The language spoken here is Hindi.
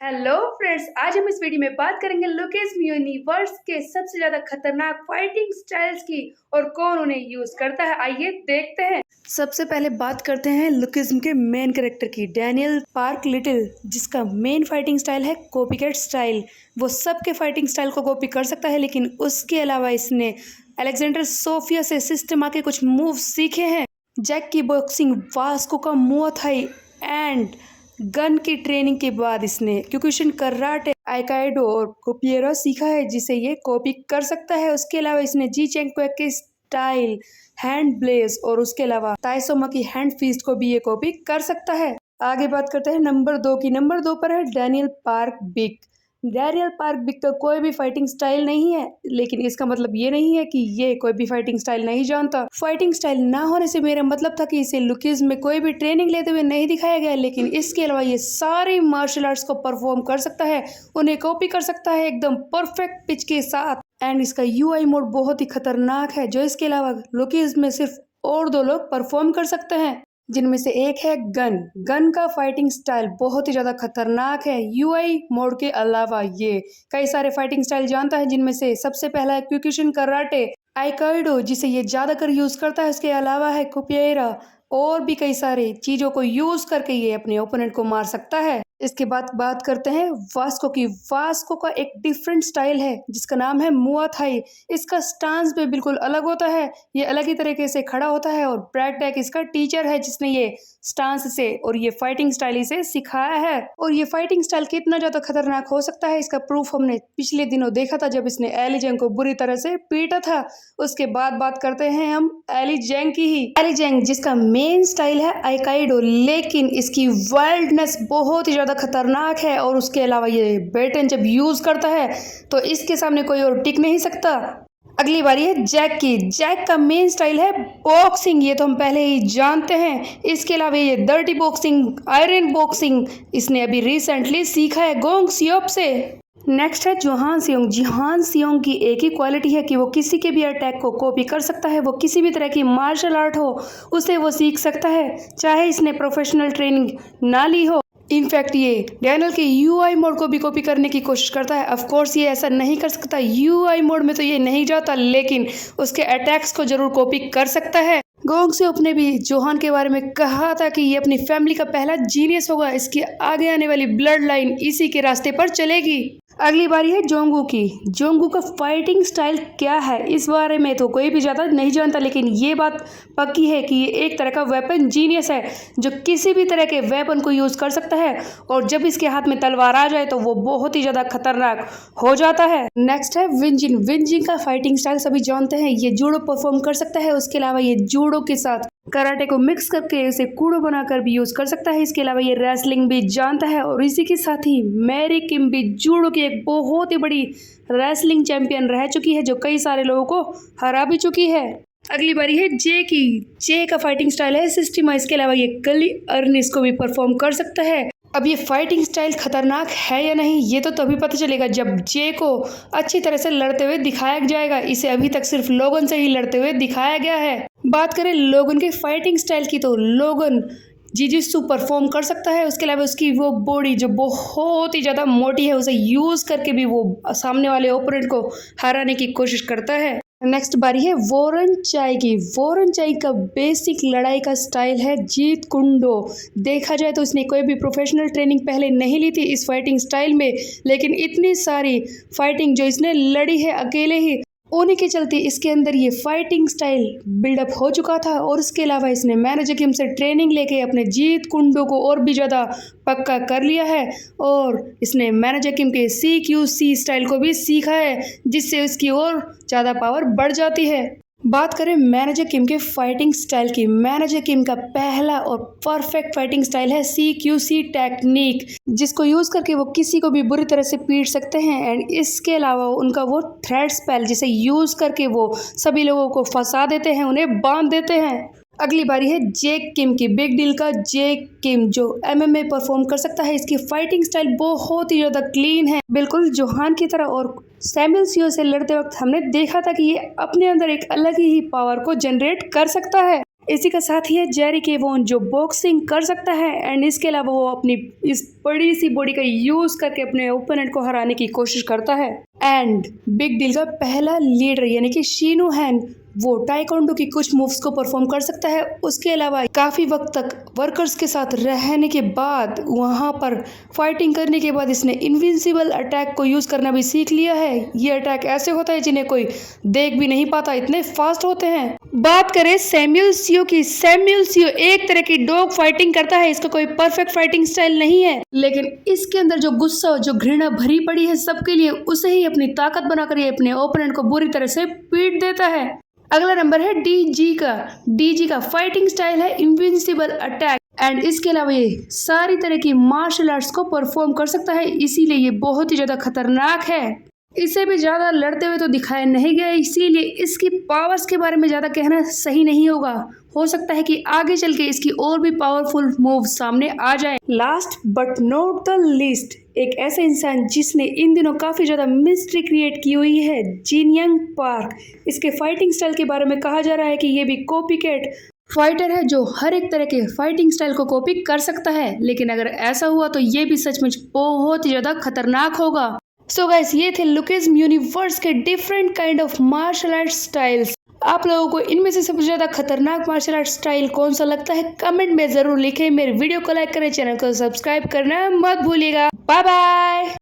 हेलो फ्रेंड्स, आज हम इस वीडियो में बात करेंगे लुकिज्म यूनिवर्स के सबसे ज्यादा खतरनाक फाइटिंग स्टाइल्स की और कौन उन्हें यूज करता है। आइए देखते हैं। सबसे पहले बात करते हैं लुकिज्म के मेन कैरेक्टर की, डैनियल पार्क लिटिल, जिसका मेन फाइटिंग स्टाइल है कॉपीकैट स्टाइल। वो सबके फाइटिंग स्टाइल को कॉपी कर सकता है, लेकिन उसके अलावा इसने अलेक्जेंडर सोफिया से सिस्टमा के कुछ मूव सीखे हैं। जैक की बॉक्सिंग, वास्को का मुआ थाई एंड गन की ट्रेनिंग के बाद इसने क्योकुशिन कराटे, आइकाइडो और कोपिएरा सीखा है, जिसे ये कॉपी कर सकता है। उसके अलावा इसने जी चेंग क्वेक के स्टाइल, हैंड ब्लेस और उसके अलावा ताइसोमा की हैंड फीस्ट को भी ये कॉपी कर सकता है। आगे बात करते हैं नंबर 2 की। नंबर 2 पर है Daniel park big. Daniel park big का कोई भी फाइटिंग स्टाइल नहीं है, लेकिन इसका मतलब ये नहीं है कि ये कोई भी फाइटिंग स्टाइल नहीं जानता। फाइटिंग स्टाइल ना होने से मेरा मतलब था कि इसे लुकिज्म में कोई भी ट्रेनिंग लेते हुए नहीं दिखाया गया, लेकिन इसके अलावा ये सारे मार्शल आर्ट्स को परफॉर्म कर सकता है, उन्हें कॉपी कर सकता है एकदम परफेक्ट पिच के साथ। एंड इसका यूआई मोड बहुत ही खतरनाक है, जो इसके अलावा लुकिज्म में सिर्फ और 2 लोग परफॉर्म कर सकते हैं, जिनमें से एक है गन। गन का फाइटिंग स्टाइल बहुत ही ज्यादा खतरनाक है। यूआई मोड के अलावा ये कई सारे फाइटिंग स्टाइल जानता है, जिनमें से सबसे पहला है क्योकुशिन कराटे, आइकाइडो जिसे ये ज्यादातर यूज करता है, उसके अलावा है कुपिएरा, और भी कई सारे चीजों को यूज करके ये अपने ओपोनेंट को मार सकता है। इसके बाद बात करते हैं वास्को की। वास्को का एक डिफरेंट स्टाइल है जिसका नाम है मुआ थाई। इसका स्टांस भी बिल्कुल अलग होता है, ये अलग ही तरीके से खड़ा होता है, और ब्रैड टैक इसका टीचर है जिसने ये स्टांस से और ये फाइटिंग स्टाइल इसे सिखाया है। और ये फाइटिंग स्टाइल कितना ज्यादा खतरनाक हो सकता है, इसका प्रूफ हमने पिछले दिनों देखा था, जब इसने एली जेंग को बुरी तरह से पीटा था। उसके बाद बात करते हैं हम एली जेंग की ही। एली जेंग जिसका मेन स्टाइल है आइकाइडो, लेकिन इसकी वाइल्डनेस बहुत ही ज्यादा खतरनाक है, और उसके अलावा ये बेटन जब यूज करता है तो इसके सामने कोई और टिक नहीं सकता। अगली बारी है जैक की। जैक का मेन स्टाइल है बॉक्सिंग, ये तो हम पहले ही जानते हैं। इसके अलावा ये डर्टी बॉक्सिंग, आयरन बॉक्सिंग इसने अभी रिसेंटली सीखा है गोंग सियोप से। नेक्स्ट है जोहान सियोंग। जोहान सियोंग की एक ही क्वालिटी है कि वो किसी के भी अटैक को कॉपी कर सकता है। वो किसी भी तरह की मार्शल आर्ट हो उसे वो सीख सकता है, चाहे इसने प्रोफेशनल ट्रेनिंग ना ली हो। इनफैक्ट ये डैनियल के यूआई मोड को भी कॉपी करने की कोशिश करता है। ऑफ कोर्स ये ऐसा नहीं कर सकता, यूआई मोड में तो ये नहीं जाता, लेकिन उसके अटैक्स को जरूर कॉपी कर सकता है। गोंग सियोप ने भी जोहान के बारे में कहा था कि ये अपनी फैमिली का पहला जीनियस होगा, इसकी आगे आने वाली ब्लड लाइन इसी के रास्ते पर चलेगी। अगली बारी है जोंगू की। जोंगू का फाइटिंग स्टाइल क्या है इस बारे में तो कोई भी ज़्यादा नहीं जानता, लेकिन ये बात पक्की है कि ये एक तरह का वेपन जीनियस है, जो किसी भी तरह के वेपन को यूज़ कर सकता है, और जब इसके हाथ में तलवार आ जाए तो वो बहुत ही ज़्यादा खतरनाक हो जाता है। नेक्स्ट है विंजिन। विंजिन का फाइटिंग स्टाइल सभी जानते हैं, ये जूडो परफॉर्म कर सकता है। उसके अलावा ये जूडो के साथ कराटे को मिक्स करके इसे कूडो बनाकर भी यूज कर सकता है। इसके अलावा ये रेसलिंग भी जानता है, और इसी के साथ ही मैरी किम भी जूडो की एक बहुत ही बड़ी रेसलिंग चैंपियन रह चुकी है, जो कई सारे लोगों को हरा भी चुकी है। अगली बारी है जे की। जे का फाइटिंग स्टाइल है सिस्टिमा। इसके अलावा ये कली अर्निस को भी परफॉर्म कर सकता है। अब ये फाइटिंग स्टाइल खतरनाक है या नहीं, ये तो तभी पता चलेगा जब जे को अच्छी तरह से लड़ते हुए दिखाया जाएगा। इसे अभी तक सिर्फ लोगन से ही लड़ते हुए दिखाया गया है। बात करें लोगन के फाइटिंग स्टाइल की, तो लोगन जिजित्सु परफॉर्म कर सकता है। उसके अलावा उसकी वो बॉडी जो बहुत ही ज़्यादा मोटी है, उसे यूज़ करके भी वो सामने वाले ओपोनेंट को हराने की कोशिश करता है। नेक्स्ट बारी है वोरन चाई की। वोरन चाई का बेसिक लड़ाई का स्टाइल है जीत कुंडो। देखा जाए तो इसने कोई भी प्रोफेशनल ट्रेनिंग पहले नहीं ली थी इस फाइटिंग स्टाइल में, लेकिन इतनी सारी फाइटिंग जो इसने लड़ी है अकेले ही, उन्हीं के चलते इसके अंदर ये फाइटिंग स्टाइल बिल्डअप हो चुका था। और इसके अलावा इसने मैनेजर किम से ट्रेनिंग लेके अपने जीत कुंडो को और भी ज़्यादा पक्का कर लिया है, और इसने मैनेजर किम के CQC स्टाइल को भी सीखा है, जिससे इसकी और ज़्यादा पावर बढ़ जाती है। बात करें मैनेजर किम के फाइटिंग स्टाइल की। मैनेजर किम का पहला और परफेक्ट फाइटिंग स्टाइल है CQC टेक्निक, जिसको यूज करके वो किसी को भी बुरी तरह से पीट सकते हैं। एंड इसके अलावा उनका वो थ्रेड स्पेल, जिसे यूज करके वो सभी लोगों को फंसा देते हैं, उन्हें बांध देते हैं। अगली बारी है जेक किम की। बिग डील का जेक किम जो MMA परफॉर्म कर सकता है। इसकी फाइटिंग स्टाइल बहुत ही ज़्यादा क्लीन है, बिल्कुल जोहान की तरह। और सैमुअल सियो से लड़ते वक्त हमने देखा था कि ये अपने अंदर एक अलग ही पावर को जनरेट कर सकता है। इसी का साथ ही है जेरी केवोन जो बॉक्सिंग कर सकता है एंड इसके अलावा वो अपनी इस बड़ी सी बॉडी का यूज करके अपने ओपोनेंट को हराने की कोशिश करता है। एंड बिग डील का पहला लीडर यानी कि शीनू हैन वो टाइकोंडो की कुछ मूव्स को परफॉर्म कर सकता है। उसके अलावा काफी वक्त तक वर्कर्स के साथ रहने के बाद वहां पर फाइटिंग करने के बाद इसने इनविंसिबल अटैक को यूज करना भी सीख लिया है। ये अटैक ऐसे होता है जिन्हें कोई देख भी नहीं पाता, इतने फास्ट होते हैं। बात करें सैमुअल सियो की, सैमुअल सियो एक तरह की डॉग फाइटिंग करता है। इसका कोई परफेक्ट फाइटिंग स्टाइल नहीं है, लेकिन इसके अंदर जो गुस्सा जो घृणा भरी पड़ी है सबके लिए, उसे ही अपनी ताकत बनाकर ये अपने ओपोनेंट को बुरी तरह से पीट देता है। अगला नंबर है डीजी का। डीजी का फाइटिंग स्टाइल है इनविंसिबल अटैक एंड इसके अलावा ये सारी तरह की मार्शल आर्ट्स को परफॉर्म कर सकता है, इसीलिए ये बहुत ही ज्यादा खतरनाक है। इसे भी ज्यादा लड़ते हुए तो दिखाया नहीं गया, इसीलिए इसकी पावर्स के बारे में ज्यादा कहना सही नहीं होगा। हो सकता है कि आगे चल के इसकी और भी पावरफुल मूव सामने आ जाए। Last but not the least, एक ऐसा इंसान जिसने इन दिनों काफी ज्यादा मिस्ट्री क्रिएट की हुई है, जिनयंग पार्क। इसके फाइटिंग स्टाइल के बारे में कहा जा रहा है कि ये भी कॉपी कैट फाइटर है जो हर एक तरह के फाइटिंग स्टाइल को कॉपी कर सकता है, लेकिन अगर ऐसा हुआ तो ये भी सचमुच बहुत ही ज्यादा खतरनाक होगा। सो गाइस, ये थे लुकेज्म यूनिवर्स के different kind of martial art styles. आप लोगों को इनमें से सबसे ज्यादा खतरनाक मार्शल आर्ट स्टाइल कौन सा लगता है कमेंट में जरूर लिखें। मेरे वीडियो को लाइक करें, चैनल को सब्सक्राइब करना मत भूलिएगा। Bye bye.